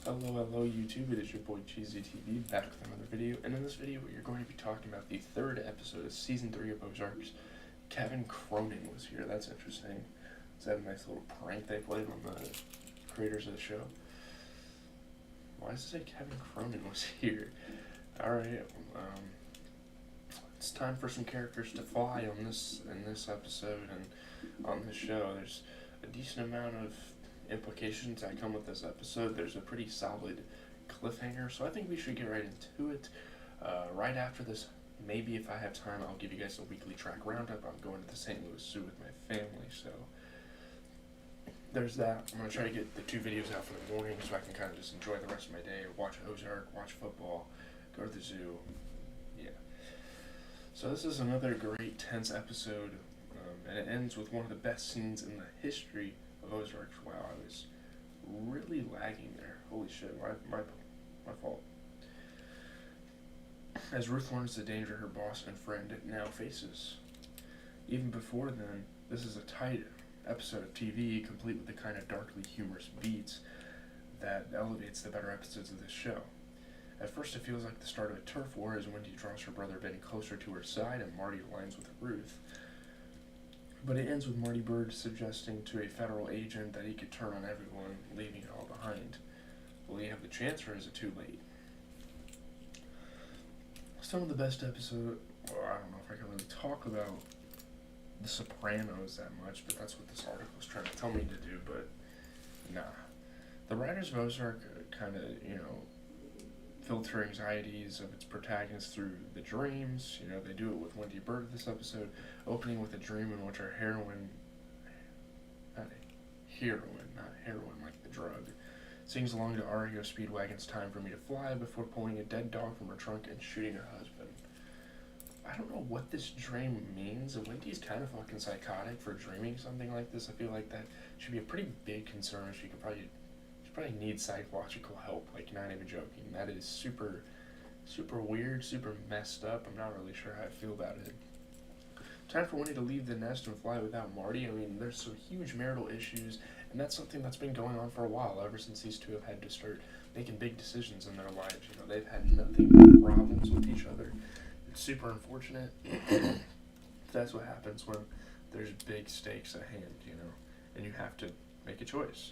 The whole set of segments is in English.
Hello YouTube, it is your boy Cheesy TV back with another video, and in this video we are going to be talking about the third episode of Season 3 of Ozark's. Kevin Cronin was here, that's interesting. Is that a nice little prank they played on the creators of the show? Why does it say Kevin Cronin was here? Alright, it's time for some characters to fly in this episode and on this show. There's a decent amount of implications that come with this episode. There's a pretty solid cliffhanger, so I think we should get right into it. Right after this, maybe if I have time, I'll give you guys a weekly track roundup. I'm going to the St. Louis Zoo with my family, so there's that. I'm going to try to get the 2 videos out for the morning so I can kind of just enjoy the rest of my day, watch Ozark, watch football, go to the zoo. Yeah. So this is another great, tense episode, and it ends with one of the best scenes in the history of Ozark. Wow, I was really lagging there. Holy shit, my fault. As Ruth learns the danger her boss and friend now faces. Even before then, this is a tight episode of TV, complete with the kind of darkly humorous beats that elevates the better episodes of this show. At first it feels like the start of a turf war as Wendy draws her brother Ben closer to her side and Marty aligns with Ruth. But it ends with Marty Byrde suggesting to a federal agent that he could turn on everyone, leaving it all behind. Will he have the chance, or is it too late? Some of the best episodes, well, I don't know if I can really talk about The Sopranos that much, but that's what this article is trying to tell me to do, but nah. The writers of Ozark kind of, filter anxieties of its protagonists through the dreams. They do it with Wendy Byrde this episode, opening with a dream in which our heroine like the drug, sings along to REO Speedwagon's Time for Me to Fly before pulling a dead dog from her trunk and shooting her husband. I don't know what this dream means. Wendy's kind of fucking psychotic for dreaming something like this. I feel like that should be a pretty big concern. She probably needs psychological help, like, not even joking. That is super, super weird, super messed up. I'm not really sure how I feel about it. Time for Wendy to leave the nest and fly without Marty. I mean, there's some huge marital issues, and that's something that's been going on for a while, ever since these two have had to start making big decisions in their lives. They've had nothing but problems with each other. It's super unfortunate. That's what happens when there's big stakes at hand, and you have to make a choice.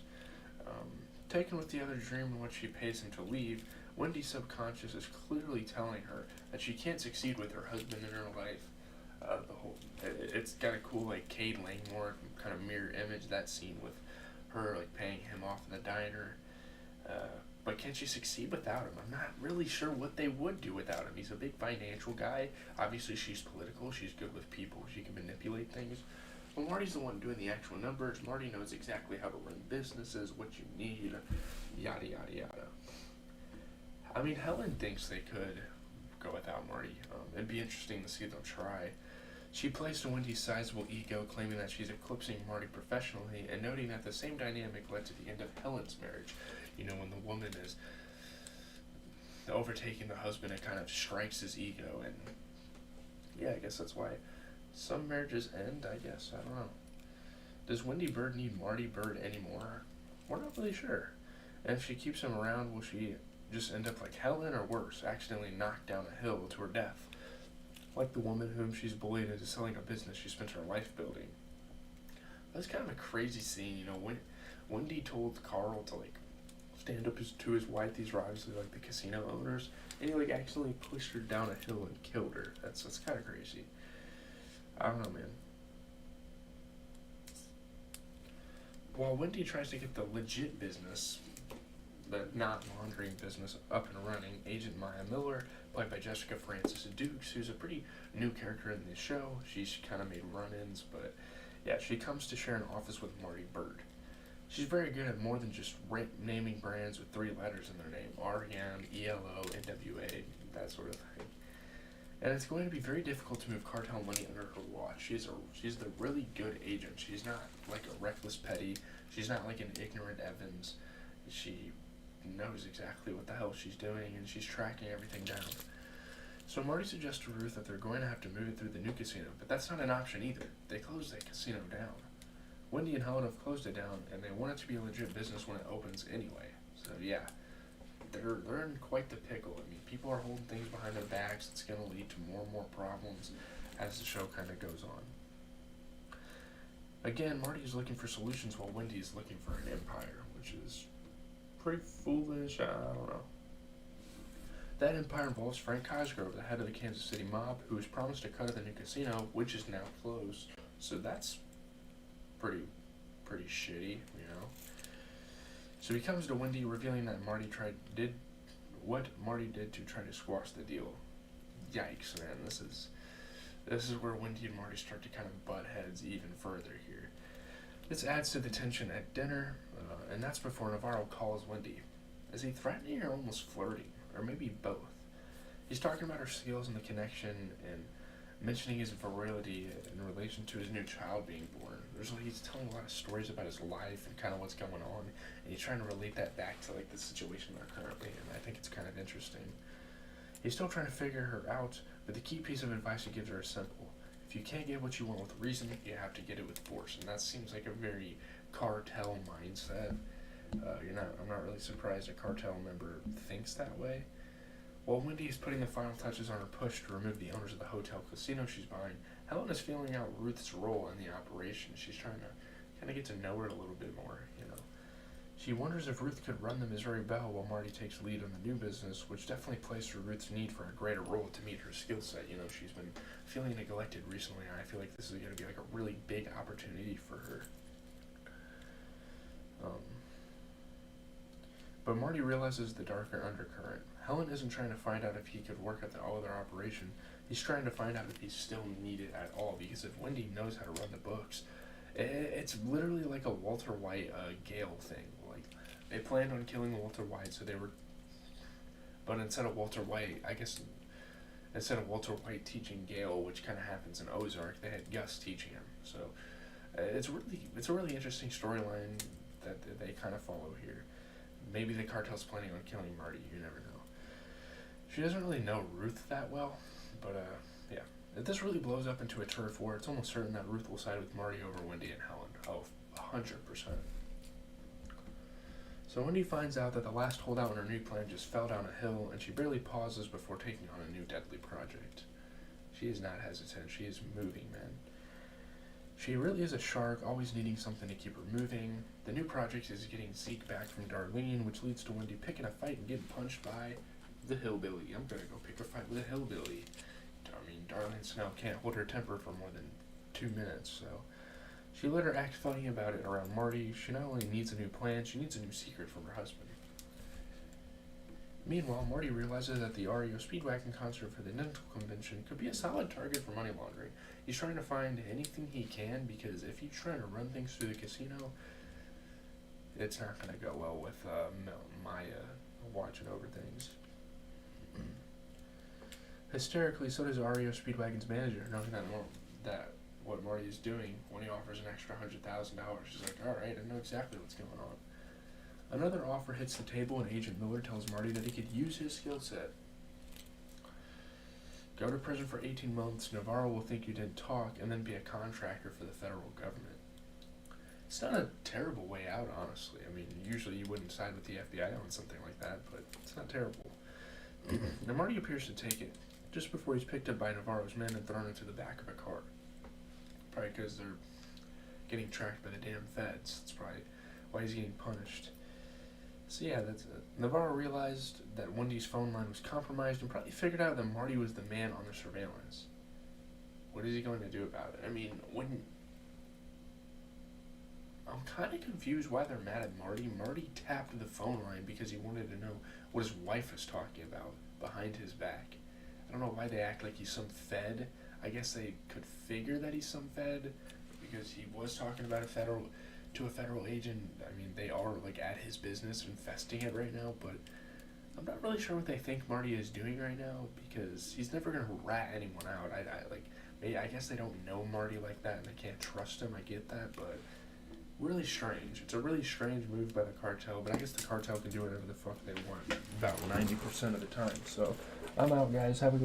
Taken with the other dream in which she pays him to leave, Wendy's subconscious is clearly telling her that she can't succeed with her husband in her life. It's got a cool, Cade Langmore kind of mirror image, that scene with her, paying him off in the diner. But can she succeed without him? I'm not really sure what they would do without him. He's a big financial guy. Obviously, she's political. She's good with people. She can manipulate things. Well, Marty's the one doing the actual numbers. Marty knows exactly how to run businesses, what you need, yada, yada, yada. I mean, Helen thinks they could go without Marty. It'd be interesting to see them try. She plays to Wendy's sizable ego, claiming that she's eclipsing Marty professionally, and noting that the same dynamic led to the end of Helen's marriage. When the woman is overtaking the husband, it kind of strikes his ego, and yeah, I guess that's why some marriages end, I guess. I don't know. Does Wendy Byrde need Marty Byrde anymore? We're not really sure. And if she keeps him around, will she just end up like Helen, or worse, accidentally knocked down a hill to her death? Like the woman whom she's bullied into selling a business she spent her life building. That's kind of a crazy scene, when Wendy told Carl to, stand up to his wife. These were obviously, the casino owners, and he, accidentally pushed her down a hill and killed her. That's kind of crazy. I don't know, man. While Wendy tries to get the legit business, the not laundering business, up and running, Agent Maya Miller, played by Jessica Francis Dukes, who's a pretty new character in the show. She's kind of made run-ins, but yeah, she comes to share an office with Marty Byrde. She's very good at more than just naming brands with 3 letters in their name: REM, ELO, NWA, that sort of thing. And it's going to be very difficult to move cartel money under her watch. She's the really good agent. She's not like a reckless petty. She's not like an ignorant Evans. She knows exactly what the hell she's doing, and she's tracking everything down. So Marty suggests to Ruth that they're going to have to move it through the new casino, but that's not an option either. They closed that casino down. Wendy and Helen have closed it down, and they want it to be a legit business when it opens anyway. So yeah, they're in quite the pickle. I mean, people are holding things behind their backs. It's going to lead to more and more problems as the show kind of goes on. Again, Marty is looking for solutions while Wendy is looking for an empire, which is pretty foolish. I don't know. That empire involves Frank Cosgrove, the head of the Kansas City mob, who was promised a cut of the new casino, which is now closed. So that's pretty shitty, you know. So he comes to Wendy, revealing that what Marty did to try to squash the deal. Yikes, man! This is where Wendy and Marty start to kind of butt heads even further here. This adds to the tension at dinner, and that's before Navarro calls Wendy. Is he threatening or almost flirting? Or maybe both? He's talking about her skills and the connection, and mentioning his virility in relation to his new child being born. He's telling a lot of stories about his life and kind of what's going on, and he's trying to relate that back to like the situation they're currently in. I think it's kind of interesting. He's still trying to figure her out, but the key piece of advice he gives her is simple. If you can't get what you want with reason, you have to get it with force, and that seems like a very cartel mindset. I'm not really surprised a cartel member thinks that way. While Wendy is putting the final touches on her push to remove the owners of the hotel casino she's buying, Helen is feeling out Ruth's role in the operation. She's trying to kind of get to know her a little bit more, you know. She wonders if Ruth could run the Missouri Belle while Marty takes lead on the new business, which definitely plays to Ruth's need for a greater role to meet her skill set. You know, she's been feeling neglected recently, and I feel like this is going to be like a really big opportunity for her. But Marty realizes the darker undercurrent. Helen isn't trying to find out if he could work at the other operation. He's trying to find out if he's still needed at all, because if Wendy knows how to run the books, it's literally like a Walter White Gale thing. Like, they planned on killing Walter White, but instead of Walter White teaching Gale, which kind of happens in Ozark, they had Gus teaching him. So it's a really interesting storyline that they kind of follow here. Maybe the cartel's planning on killing Marty, you never know. She doesn't really know Ruth that well, but yeah. If this really blows up into a turf war, it's almost certain that Ruth will side with Marty over Wendy and Helen. Oh, 100%. So Wendy finds out that the last holdout in her new plan just fell down a hill, and she barely pauses before taking on a new deadly project. She is not hesitant. She is moving, man. She really is a shark, always needing something to keep her moving. The new project is getting Zeke back from Darlene, which leads to Wendy picking a fight and getting punched by the hillbilly. I'm gonna go pick a fight with a hillbilly. I mean, Darlene Snell can't hold her temper for more than 2 minutes, so she let her act funny about it around Marty. She not only needs a new plan, she needs a new secret from her husband. Meanwhile, Marty realizes that the REO Speedwagon concert for the dental convention could be a solid target for money laundering. He's trying to find anything he can, because if he's trying to run things through the casino, it's not going to go well with Maya watching over things. Hysterically, so does REO Speedwagon's manager, knowing that what Marty is doing when he offers an extra $100,000. She's like, alright, I know exactly what's going on. Another offer hits the table, and Agent Miller tells Marty that he could use his skill set. Go to prison for 18 months, Navarro will think you didn't talk, and then be a contractor for the federal government. It's not a terrible way out, honestly. I mean, usually you wouldn't side with the FBI on something like that, but it's not terrible. Now, Marty appears to take it, just before he's picked up by Navarro's men and thrown into the back of a car. Probably because they're getting tracked by the damn feds. That's probably why he's getting punished. So yeah, that's it. Navarro realized that Wendy's phone line was compromised and probably figured out that Marty was the man on the surveillance. What is he going to do about it? I mean, I'm kind of confused why they're mad at Marty. Marty tapped the phone line because he wanted to know what his wife was talking about behind his back. I don't know why they act like he's some fed. I guess they could figure that he's some fed because he was talking about a federal agent. I mean, they are like at his business infesting it right now, but I'm not really sure what they think Marty is doing right now, because he's never gonna rat anyone out. I guess they don't know Marty like that and they can't trust him. I get that, but really strange. It's a really strange move by the cartel, but I guess the cartel can do whatever the fuck they want about 90% of the time. So I'm out, guys. Have a good